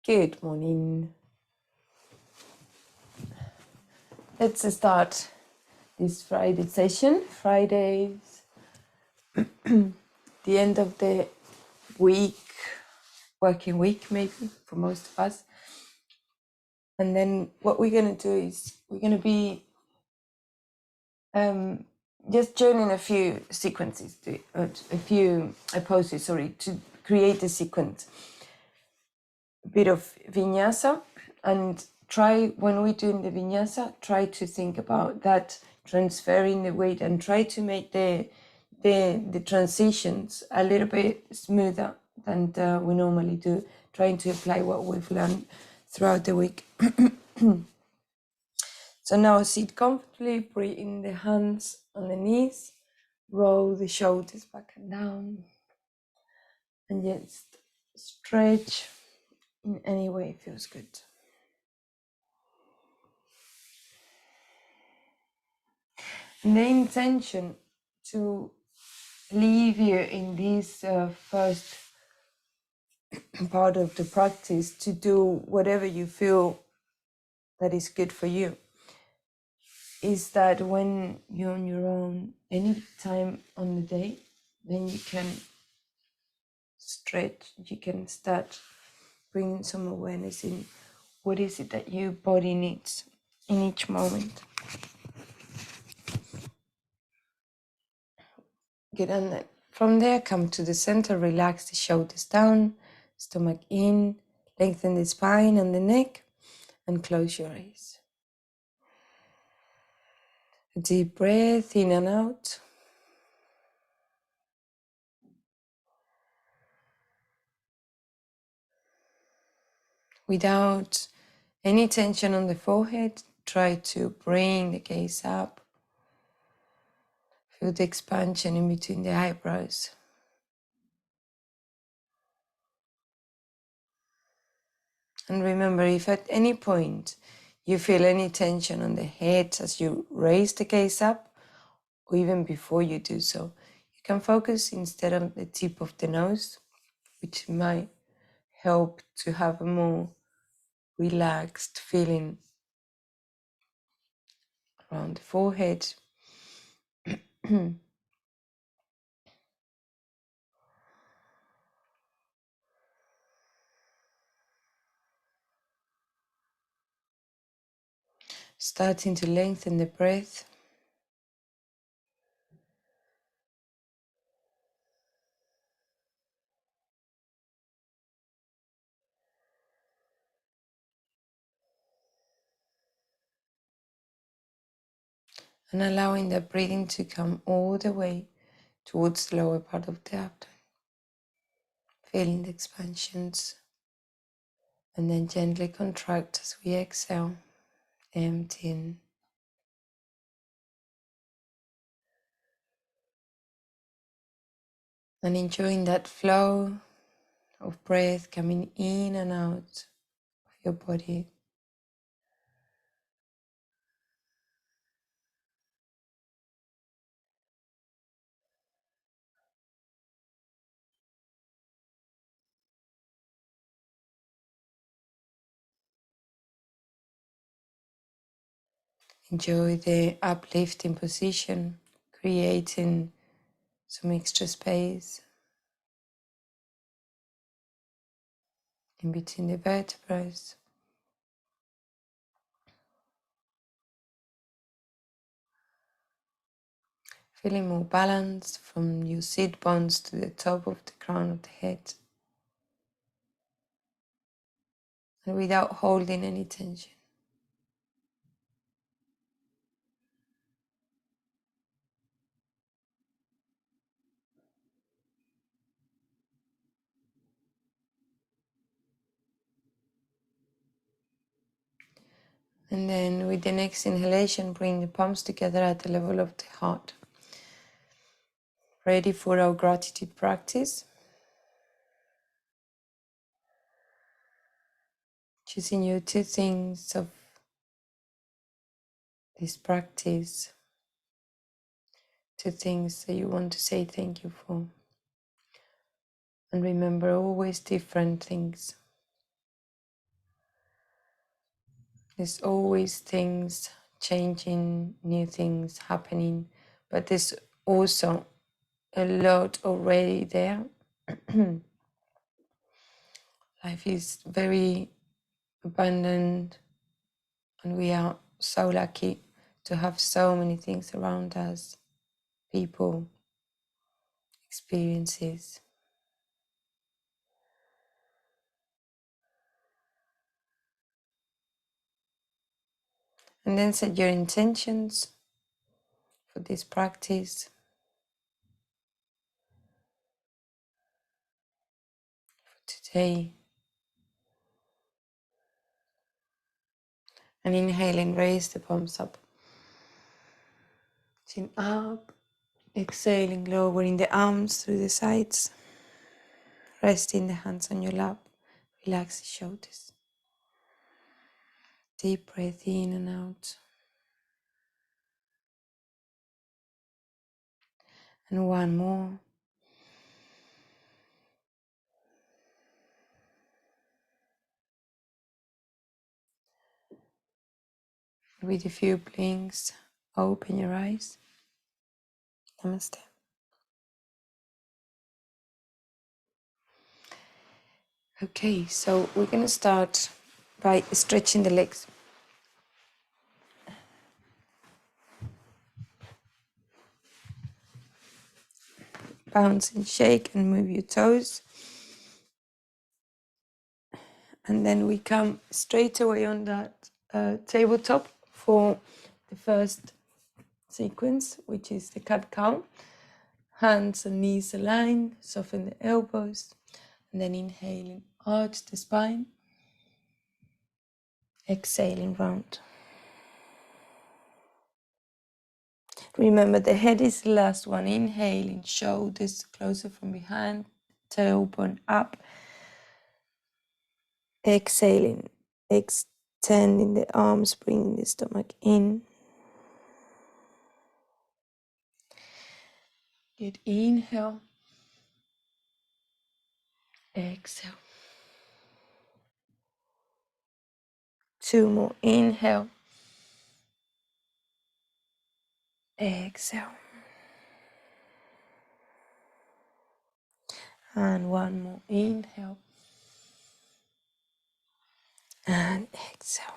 Good morning. Let's start this Friday session. Fridays, the end of the week, working week maybe for most of us. And then what we're going to do is we're going to be just joining a few sequences, a few poses, to create a sequence. A bit of vinyasa, and try, when we're doing the vinyasa, try to think about that transferring the weight and try to make the transitions a little bit smoother than we normally do, trying to apply what we've learned throughout the week. So now sit comfortably, bring the hands on the knees, roll the shoulders back and down, and just stretch in any way it feels good. And the intention to leave you in this first part of the practice to do whatever you feel that is good for you is that when you're on your own, any time on the day, then you can stretch, you can start bringing some awareness in what is it that your body needs in each moment. Good, and then from there, come to the center, relax the shoulders down, stomach in, lengthen the spine and the neck, and close your eyes. A deep breath in and out. Without any tension on the forehead, try to bring the gaze up. Feel the expansion in between the eyebrows. And remember, if at any point you feel any tension on the head as you raise the gaze up, or even before you do so, you can focus instead on the tip of the nose, which might help to have a more relaxed feeling around the forehead. Starting to lengthen the breath. And allowing the breathing to come all the way towards the lower part of the abdomen. Feeling the expansions. And then gently contract as we exhale, emptying. And enjoying that flow of breath coming in and out of your body. Enjoy the uplifting position, creating some extra space in between the vertebrae. Feeling more balanced from your seat bones to the top of the crown of the head. And without holding any tension. And then with the next inhalation, bring the palms together at the level of the heart. Ready for our gratitude practice. Choosing you 2 things of this practice. 2 things that you want to say thank you for. And remember, always different things. There's always things changing, new things happening, but there's also a lot already there. Life is very abundant, and we are so lucky to have so many things around us, people, experiences. And then set your intentions for this practice for today. And inhale and raise the palms up. Chin up. Exhaling, lowering the arms through the sides. Resting the hands on your lap. Relax the shoulders. Deep breath in and out. And one more. With a few blinks, open your eyes. Namaste. Okay, so we're going to start by stretching the legs. Bounce and shake and move your toes. And then we come straight away on that tabletop for the first sequence, which is the cat-cow. Hands and knees aligned, soften the elbows, and then inhaling, arch the spine. Exhaling, round. Remember, the head is the last one. Inhaling, shoulders closer from behind, tailbone up. Exhaling, extending the arms, bringing the stomach in. Good inhale. Exhale. 2 more. Inhale. Exhale. And 1 more. Inhale. And exhale.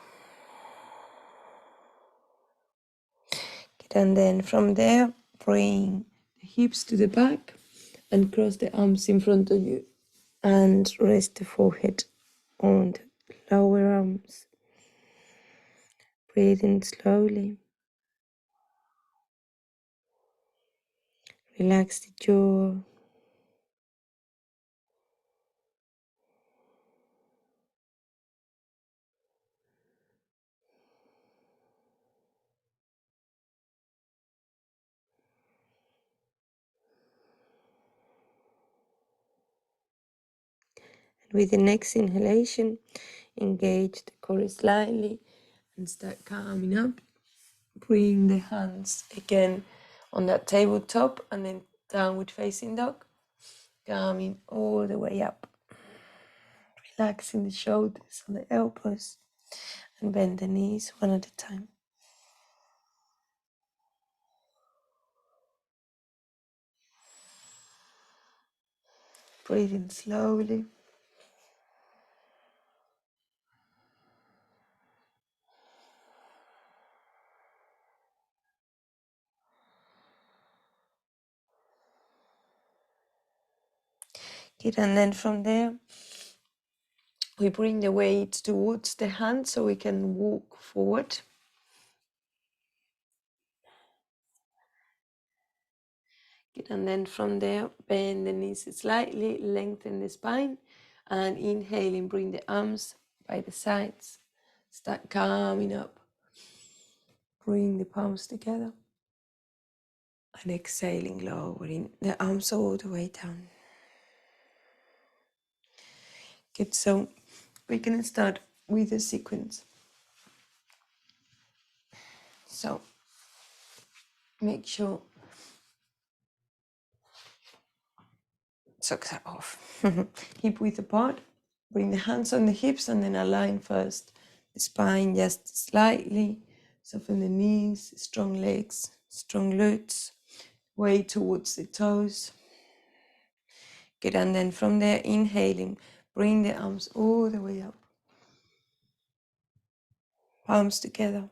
Good. And then from there, bring the hips to the back and cross the arms in front of you. And rest the forehead on the lower arms. Breathe in slowly. Relax the jaw. And with the next inhalation, engage the core slightly and start calming up. Bring the hands again on that tabletop and then downward facing dog. Coming all the way up. Relaxing the shoulders and the elbows and bend the knees one at a time. Breathe in slowly. Good, and then from there, we bring the weight towards the hand so we can walk forward. Good, and then from there, bend the knees slightly, lengthen the spine, and inhaling, bring the arms by the sides. Start coming up. Bring the palms together. And exhaling, lowering the arms all the way down. Good, so we're going to start with the sequence. So make sure socks are off. Hip width apart. Bring the hands on the hips and then align first the spine just slightly. Soften the knees, strong legs, strong glutes. Weight towards the toes. Good, and then from there, inhaling, bring the arms all the way up. Palms together.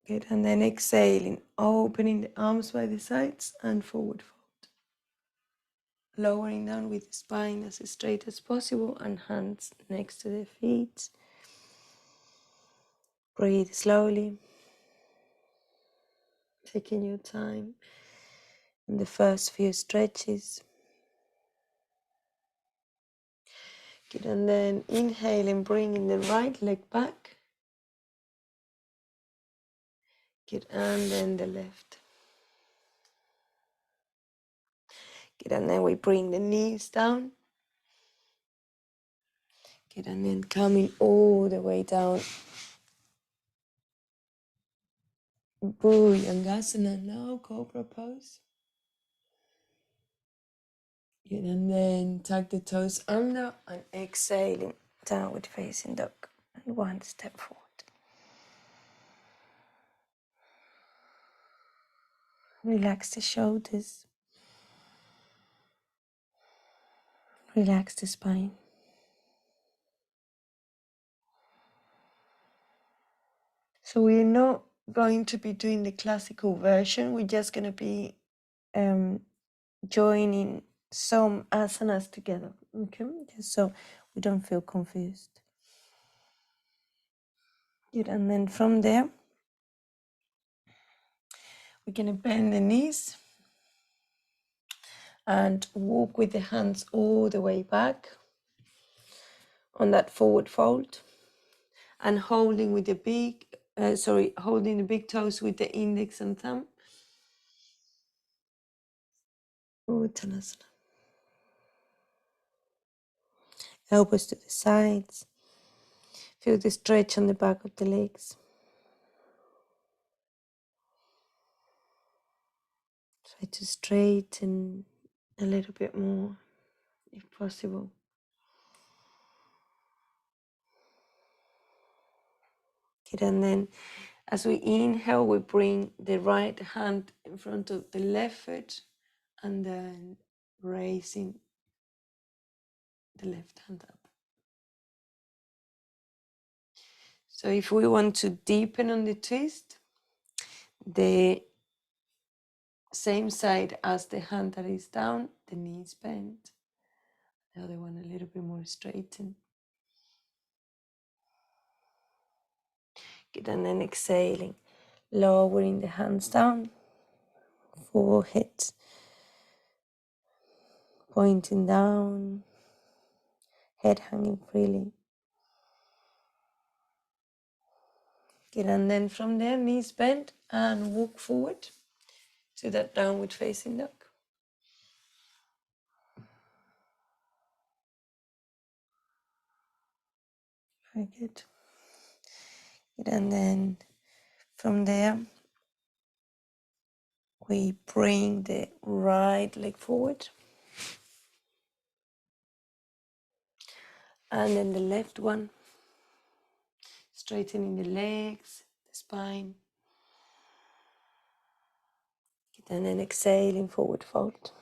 Good, and then exhaling, opening the arms by the sides and forward fold. Lowering down with the spine as straight as possible and hands next to the feet. Breathe slowly, taking your time in the first few stretches. Good, and then inhaling, bringing the right leg back. Good, and then the left. Good, and then we bring the knees down. Good, and then coming all the way down. Bhujangasana, now Cobra pose. Good, and then tuck the toes under and exhaling, downward facing dog. And one step forward. Relax the shoulders. Relax the spine. So we're not going to be doing the classical version. We're just going to be joining some asanas together. Okay, just so we don't feel confused. Good, and then from there, we're going to bend the knees and walk with the hands all the way back on that forward fold, and holding with the holding the big toes with the index and thumb. Uttanasana. Elbows to the sides. Feel the stretch on the back of the legs. Try to straighten a little bit more if possible. Good, and then as we inhale, we bring the right hand in front of the left foot and then raising the left hand up. So if we want to deepen on the twist, the same side as the hand that is down, the knees bent, the other one a little bit more straightened. Good, and then exhaling, lowering the hands down, forehead pointing down, head hanging freely. Good, and then from there, knees bent and walk forward to that downward facing dog. Very good. Good, and then from there, we bring the right leg forward. And then the left one, straightening the legs, the spine. And then exhaling, forward fold.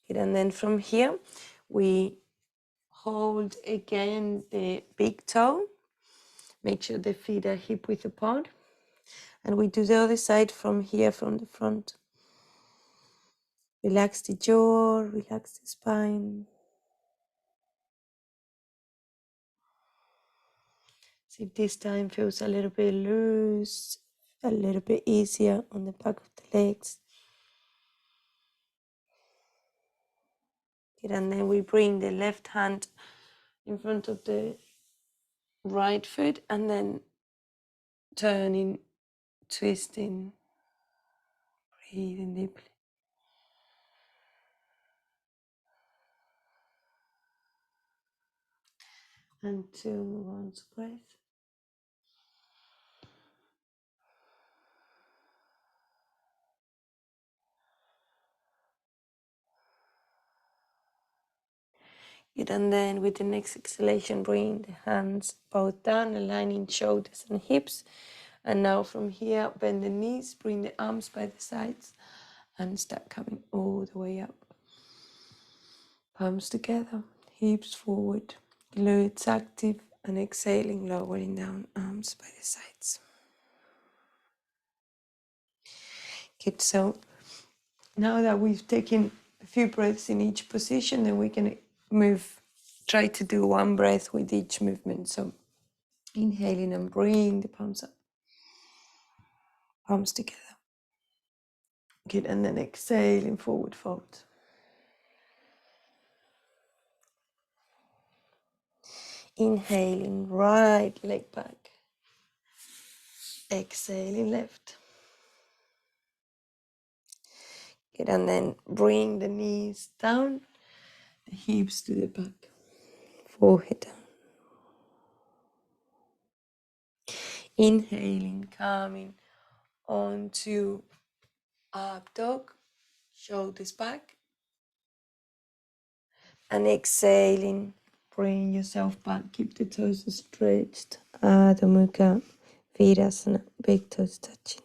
Good, and then from here, we hold again the big toe. Make sure the feet are hip width apart. And we do the other side from here, from the front. Relax the jaw, relax the spine. See if this time feels a little bit loose, a little bit easier on the back of the legs. Good, and then we bring the left hand in front of the right foot and then turning, twisting, breathing deeply. And 2 rounds of breath. Good, and then with the next exhalation, bring the hands both down, aligning shoulders and hips. And now from here, bend the knees, bring the arms by the sides, and start coming all the way up. Palms together, hips forward, glutes active, and exhaling, lowering down, arms by the sides. Good, so now that we've taken a few breaths in each position, then we can try to do one breath with each movement. So inhaling and bring the palms up, palms together. Good, and then exhaling, forward fold. Inhaling, right leg back. Exhaling, left. Good, and then bring the knees down, the hips to the back, forehead down. Inhaling, coming onto up dog, shoulders back. And exhaling, bring yourself back, keep the toes stretched. Adho Mukha Virasana, big toes touching.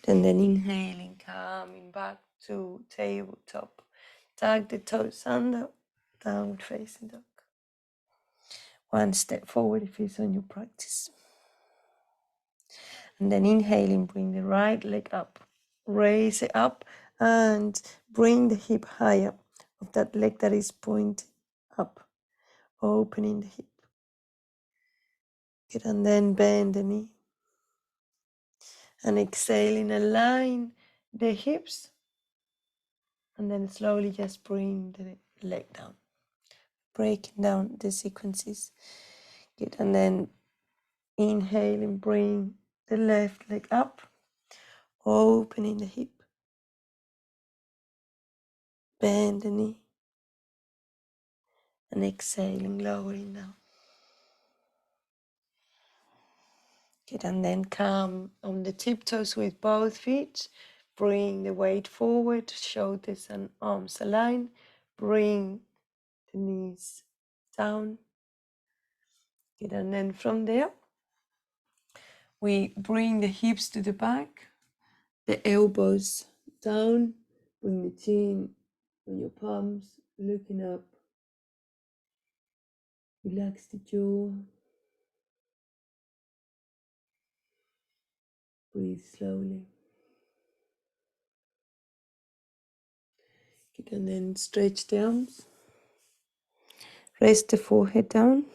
And then inhaling, coming back to tabletop. Tuck the toes under, downward facing dog. One step forward if it's on your practice. And then inhaling, bring the right leg up. Raise it up and bring the hip higher of that leg that is pointed up. Opening the hip. Good, and then bend the knee. And exhaling, align the hips. And then slowly just bring the leg down. Breaking down the sequences. Good, and then inhaling, bring the left leg up. Opening the hip. Bend the knee. And exhaling, lowering down. Good, and then come on the tiptoes with both feet. Bring the weight forward, shoulders and arms align. Bring the knees down. Good, and then from there, we bring the hips to the back, the elbows down. Bring the chin on your palms, looking up. Relax the jaw. Breathe slowly. Good, and then stretch the arms. Rest the forehead down.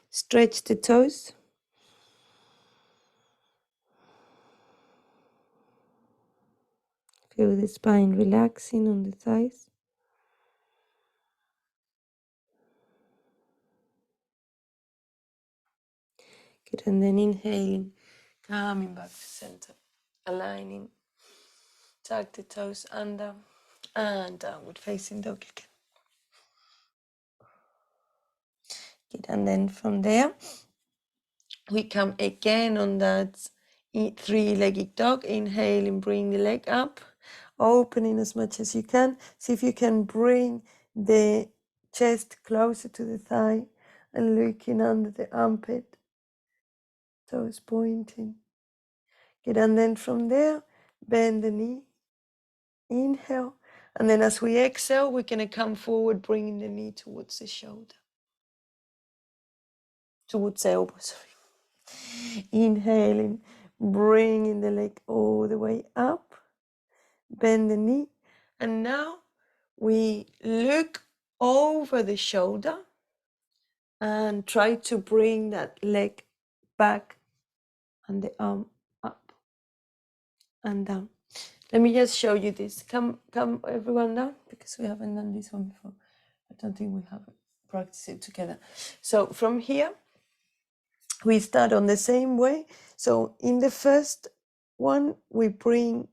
Stretch the toes. Feel the spine relaxing on the thighs. Good, and then inhaling, coming back to center, aligning. Tuck the toes under and downward facing dog again. Good, and then from there, we come again on that three-legged dog. Inhaling, bring the leg up, opening as much as you can. See if you can bring the chest closer to the thigh and looking under the armpit, toes pointing. Good, and then from there, bend the knee. Inhale, and then as we exhale, we're going to come forward, bringing the knee towards the shoulder, towards the elbow, sorry. Inhaling, bringing the leg all the way up, bend the knee, and now we look over the shoulder and try to bring that leg back and the arm up and down. Let me just show you this. Come everyone down, because we haven't done this one before. I don't think we have practiced it together. So from here, we start on the same way. So in the first one, we bring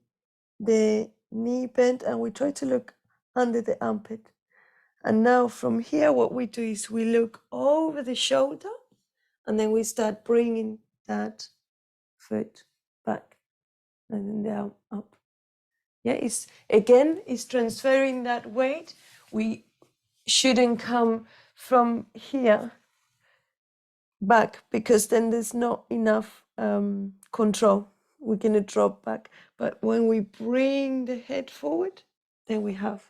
the knee bent and we try to look under the armpit. And now from here, what we do is we look over the shoulder and then we start bringing that foot back and then down, up. Yeah, it's transferring that weight. We shouldn't come from here back, because then there's not enough control. We're going to drop back. But when we bring the head forward, then we have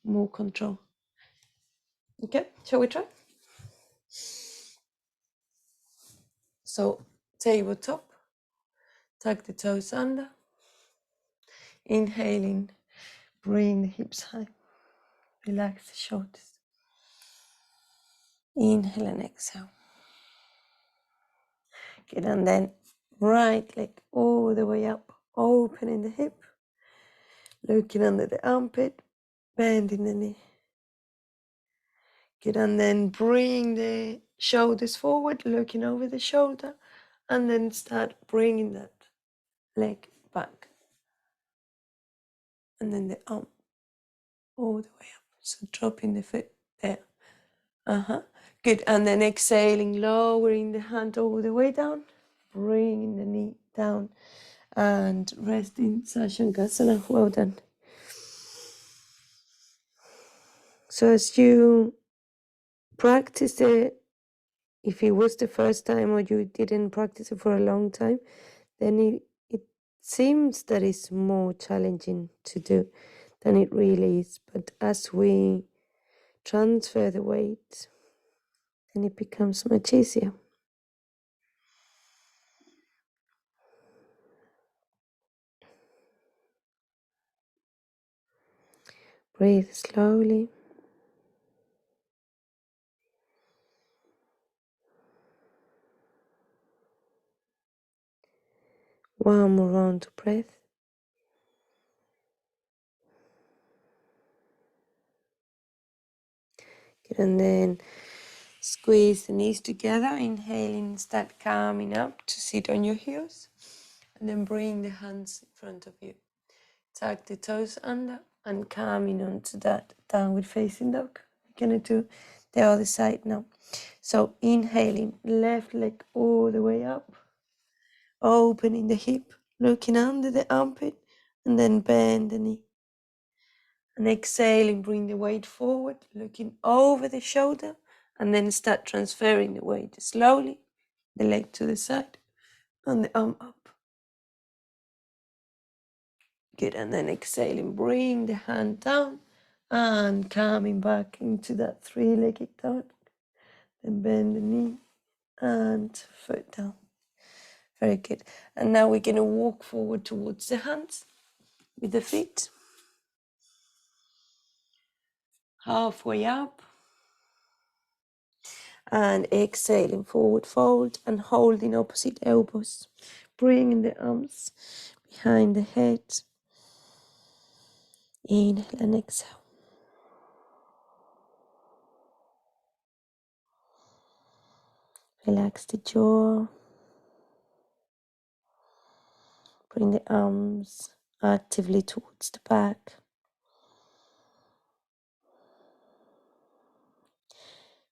more control. Okay, shall we try? So tabletop, tuck the toes under, inhaling, bring the hips high, relax the shoulders. Inhale and exhale. Good, and then right leg all the way up, opening the hip, looking under the armpit, bending the knee. Good, and then bring the shoulders forward, looking over the shoulder, and then start bringing that leg back. And then the arm all the way up. So dropping the foot there. Good, and then exhaling, lowering the hand all the way down, bringing the knee down, and resting Sashangasana. Well done. So as you practice it, if it was the first time or you didn't practice it for a long time, then it seems that it's more challenging to do than it really is. But as we transfer the weight, then it becomes much easier. Breathe slowly. One more round of breath. Good, and then squeeze the knees together. Inhaling, start coming up to sit on your heels. And then bring the hands in front of you. Tuck the toes under and coming onto that downward facing dog. We're going to do the other side now. So inhaling, left leg all the way up. Opening the hip, looking under the armpit, and then bend the knee. And exhaling, bring the weight forward, looking over the shoulder, and then start transferring the weight slowly, the leg to the side, and the arm up. Good, and then exhaling, bring the hand down, and coming back into that three-legged dog. Then bend the knee, and foot down. Very good. And now we're going to walk forward towards the hands with the feet. Halfway up. And exhaling, forward fold and holding opposite elbows. Bringing the arms behind the head. Inhale and exhale. Relax the jaw. Bring the arms actively towards the back.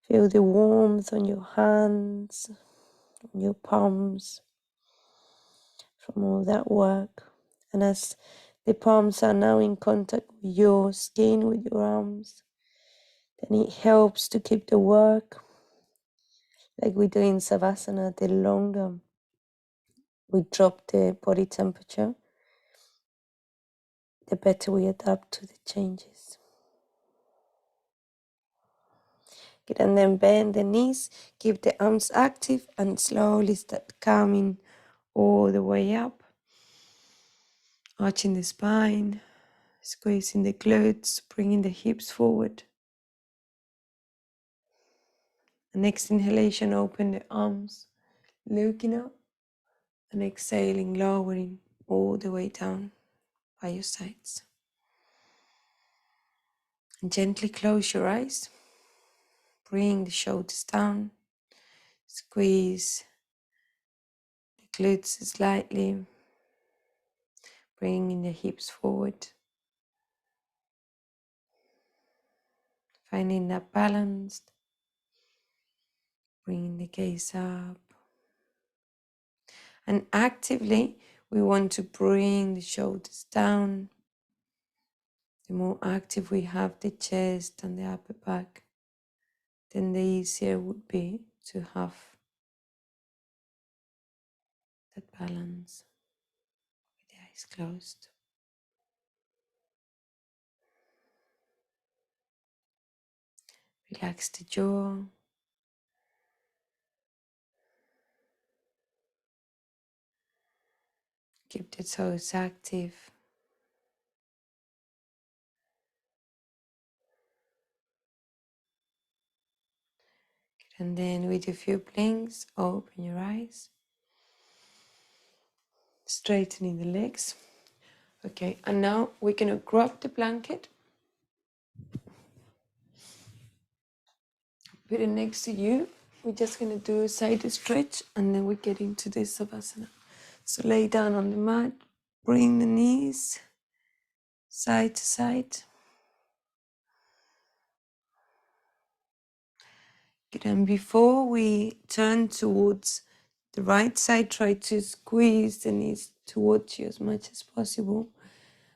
Feel the warmth on your hands, on your palms from all that work. And as the palms are now in contact with your skin, with your arms, then it helps to keep the work. Like we do in Savasana, the longer we drop the body temperature, the better we adapt to the changes. Good, and then bend the knees, keep the arms active, and slowly start coming all the way up. Arching the spine, squeezing the glutes, bringing the hips forward. The next inhalation, open the arms, looking up, and exhaling, lowering all the way down by your sides. And gently close your eyes. Bring the shoulders down. Squeeze the glutes slightly. Bringing the hips forward. Finding that balance. Bringing the gaze up. And actively, we want to bring the shoulders down. The more active we have the chest and the upper back, then the easier it would be to have that balance with the eyes closed. Relax the jaw. Keep the toes active. And then with a few blinks, open your eyes. Straightening the legs. Okay, and now we're going to grab the blanket. Put it next to you. We're just going to do a side stretch and then we get into the Savasana. So lay down on the mat. Bring the knees side to side. Good. And before we turn towards the right side, try to squeeze the knees towards you as much as possible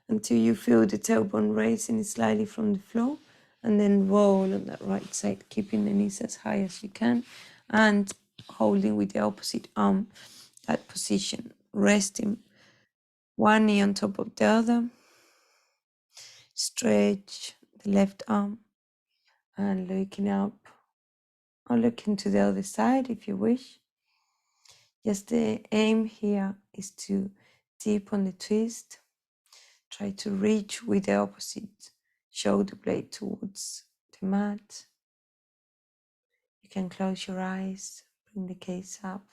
until you feel the tailbone raising slightly from the floor, and then roll on that right side, keeping the knees as high as you can and holding with the opposite arm that position, resting one knee on top of the other. Stretch the left arm and looking up or looking to the other side if you wish. Just the aim here is to deepen the twist. Try to reach with the opposite shoulder blade towards the mat. You can close your eyes, bring the gaze up.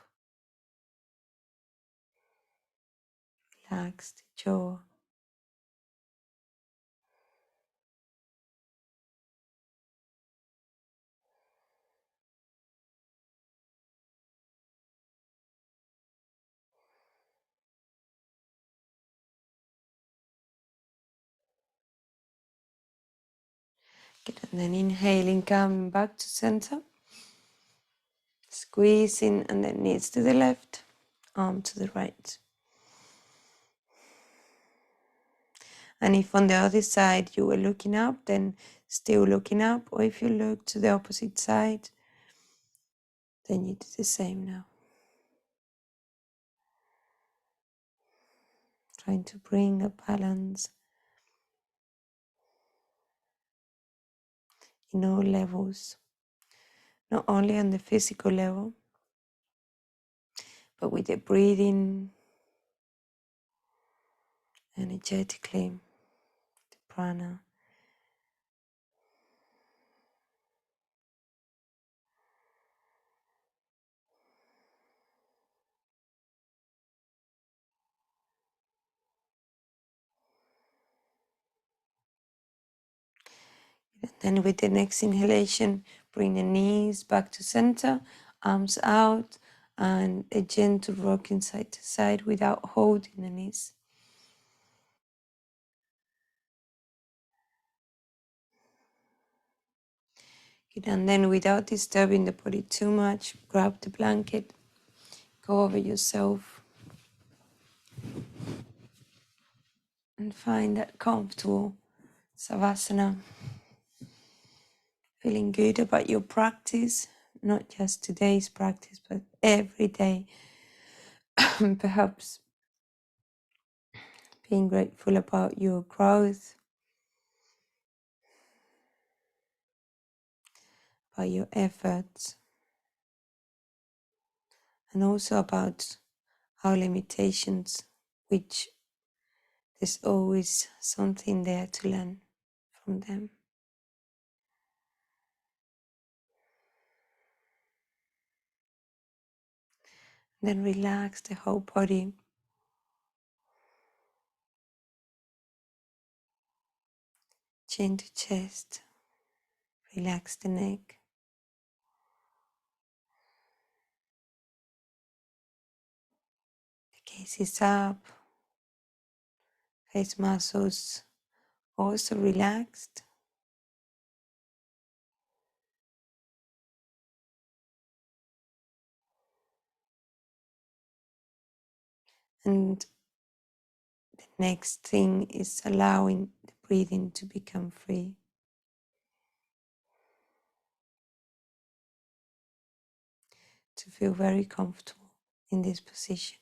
Relax the jaw. Good. And then inhaling, coming back to center. Squeezing and then knees to the left, arm to the right. And if on the other side you were looking up, then still looking up. Or if you look to the opposite side, then you do the same now. Trying to bring a balance in all levels, not only on the physical level, but with the breathing, energetically, the prana. Then with the next inhalation, bring the knees back to center, arms out, and a gentle rocking side to side without holding the knees. Good. And then without disturbing the body too much, grab the blanket, go over yourself, and find that comfortable Savasana. Feeling good about your practice, not just today's practice, but every day. Perhaps being grateful about your growth, about your efforts, and also about our limitations, which there's always something there to learn from them. Then relax the whole body. Chin to chest. Relax the neck. The gaze is up. Face muscles also relaxed. And the next thing is allowing the breathing to become free. To feel very comfortable in this position.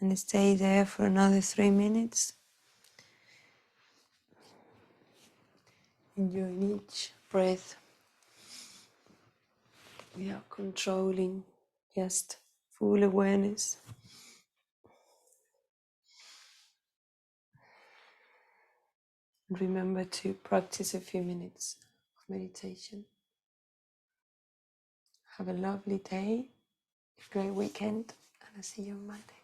And stay there for another 3 minutes. Enjoying each breath without controlling, just full awareness. And remember to practice a few minutes of meditation. Have a lovely day, a great weekend, and I'll see you on Monday.